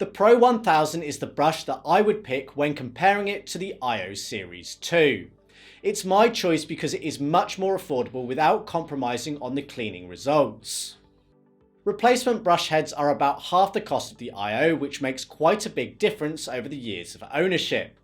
The Pro 1000 is the brush that I would pick when comparing it to the IO Series 2. It's my choice because it is much more affordable without compromising on the cleaning results. Replacement brush heads are about half the cost of the IO, which makes quite a big difference over the years of ownership.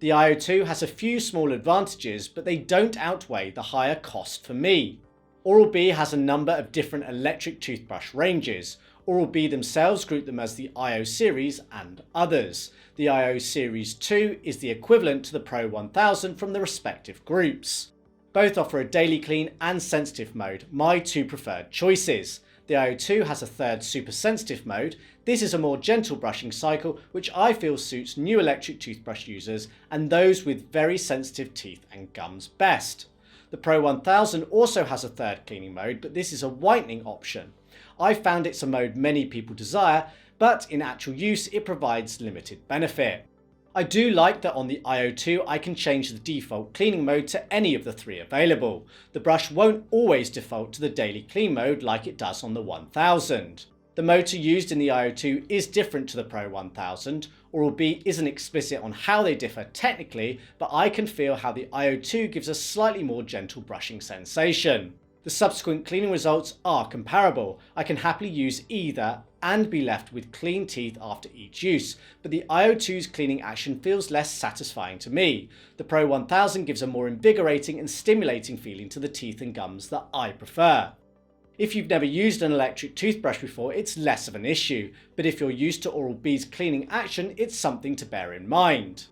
The IO2 has a few small advantages, but they don't outweigh the higher cost for me. Oral-B has a number of different electric toothbrush ranges. Oral-B themselves group them as the IO series and others. The IO Series 2 is the equivalent to the Pro 1000 from the respective groups. Both offer a daily clean and sensitive mode, my two preferred choices. The IO2 has a third super sensitive mode. This is a more gentle brushing cycle which I feel suits new electric toothbrush users and those with very sensitive teeth and gums best. The Pro 1000 also has a third cleaning mode, but this is a whitening option. I found it's a mode many people desire, but in actual use it provides limited benefit. I do like that on the IO2 I can change the default cleaning mode to any of the three available. The brush won't always default to the daily clean mode like it does on the 1000. The motor used in the IO2 is different to the Pro 1000. Oral-B isn't explicit on how they differ technically, but I can feel how the IO2 gives a slightly more gentle brushing sensation. The subsequent cleaning results are comparable. I can happily use either and be left with clean teeth after each use, but the IO2's cleaning action feels less satisfying to me. The Pro 1000 gives a more invigorating and stimulating feeling to the teeth and gums that I prefer. If you've never used an electric toothbrush before, it's less of an issue, but if you're used to Oral-B's cleaning action, it's something to bear in mind.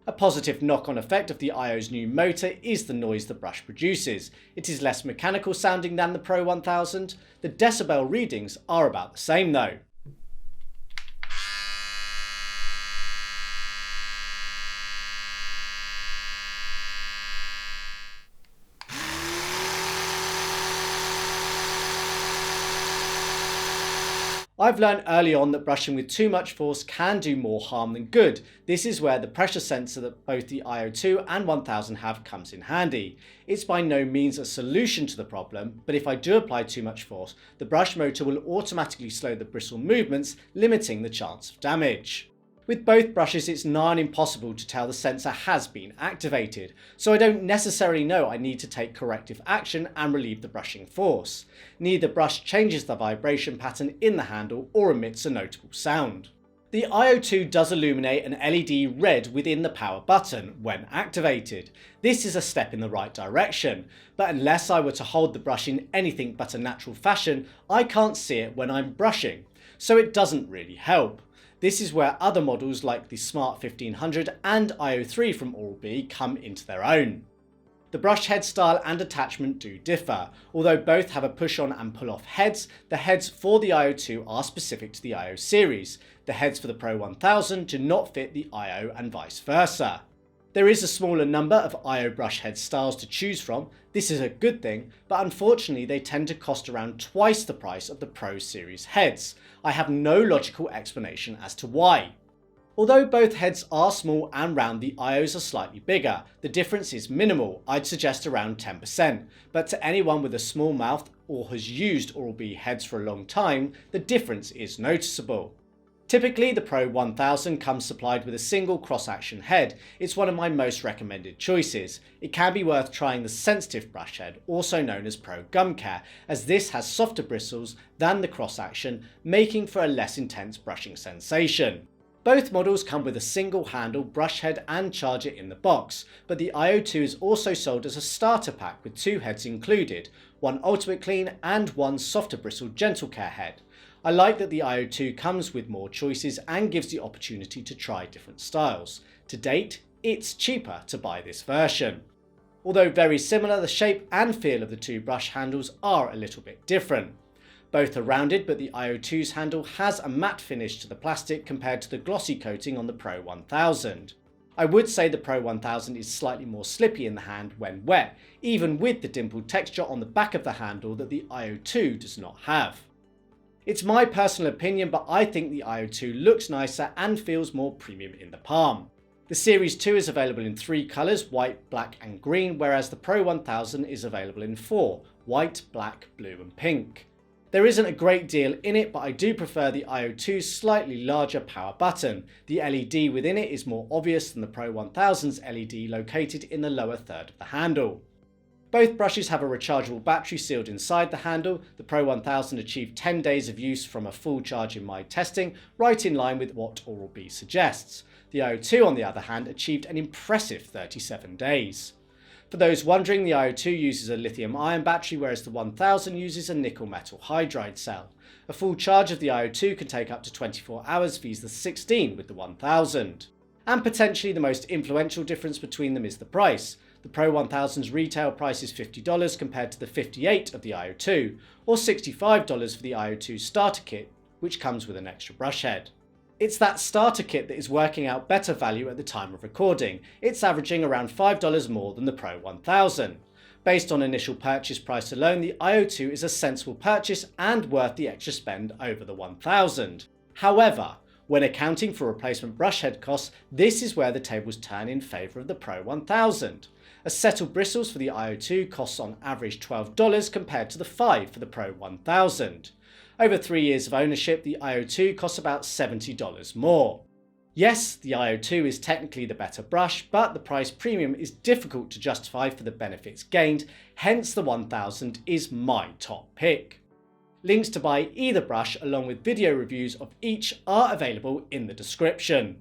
A positive knock-on effect of the IO's new motor is the noise the brush produces. It is less mechanical sounding than the Pro 1000. The decibel readings are about the same though. I've learned early on that brushing with too much force can do more harm than good. This is where the pressure sensor that both the IO2 and 1000 have comes in handy. It's by no means a solution to the problem, but if I do apply too much force, the brush motor will automatically slow the bristle movements, limiting the chance of damage. With both brushes it's nigh on impossible to tell the sensor has been activated, so I don't necessarily know I need to take corrective action and relieve the brushing force. Neither brush changes the vibration pattern in the handle or emits a notable sound. The IO2 does illuminate an LED red within the power button when activated. This is a step in the right direction, but unless I were to hold the brush in anything but a natural fashion, I can't see it when I'm brushing, so it doesn't really help. This is where other models like the Smart 1500 and IO3 from Oral-B come into their own. The brush head style and attachment do differ. Although both have a push-on and pull-off heads, the heads for the IO2 are specific to the IO series. The heads for the Pro 1000 do not fit the IO and vice versa. There is a smaller number of IO brush head styles to choose from. This is a good thing, but unfortunately they tend to cost around twice the price of the Pro series heads. I have no logical explanation as to why. Although both heads are small and round, the IOs are slightly bigger. The difference is minimal, I'd suggest around 10%, but to anyone with a small mouth or has used Oral-B heads for a long time, the difference is noticeable. Typically, the Pro 1000 comes supplied with a single cross-action head. It's one of my most recommended choices. It can be worth trying the sensitive brush head, also known as Pro Gum Care, as this has softer bristles than the cross-action, making for a less intense brushing sensation. Both models come with a single handle, brush head and charger in the box, but the IO2 is also sold as a starter pack with two heads included, one Ultimate Clean and one softer bristled Gentle Care head. I like that the IO2 comes with more choices and gives the opportunity to try different styles. To date, it's cheaper to buy this version. Although very similar, the shape and feel of the two brush handles are a little bit different. Both are rounded, but the IO2's handle has a matte finish to the plastic compared to the glossy coating on the Pro 1000. I would say the Pro 1000 is slightly more slippy in the hand when wet, even with the dimpled texture on the back of the handle that the IO2 does not have. It's my personal opinion, but I think the IO2 looks nicer and feels more premium in the palm. The Series 2 is available in 3 colours, white, black and green, whereas the Pro 1000 is available in 4, white, black, blue and pink. There isn't a great deal in it, but I do prefer the IO2's slightly larger power button. The LED within it is more obvious than the Pro 1000's LED located in the lower third of the handle. Both brushes have a rechargeable battery sealed inside the handle. The Pro 1000 achieved 10 days of use from a full charge in my testing, right in line with what Oral-B suggests. The IO2, on the other hand, achieved an impressive 37 days. For those wondering, the IO2 uses a lithium-ion battery, whereas the 1000 uses a nickel-metal hydride cell. A full charge of the IO2 can take up to 24 hours vs the 16 with the 1000. And potentially the most influential difference between them is the price. The Pro 1000's retail price is $50 compared to the $58 of the IO2, or $65 for the IO2 starter kit, which comes with an extra brush head. It's that starter kit that is working out better value at the time of recording. It's averaging around $5 more than the Pro 1000. Based on initial purchase price alone, the IO2 is a sensible purchase and worth the extra spend over the 1000. However, when accounting for replacement brush head costs, this is where the tables turn in favour of the Pro 1000. A set of bristles for the IO2 costs on average $12 compared to the $5 for the Pro 1000. Over 3 years of ownership, the IO2 costs about $70 more. Yes, the IO2 is technically the better brush, but the price premium is difficult to justify for the benefits gained, hence the 1000 is my top pick. Links to buy either brush along with video reviews of each are available in the description.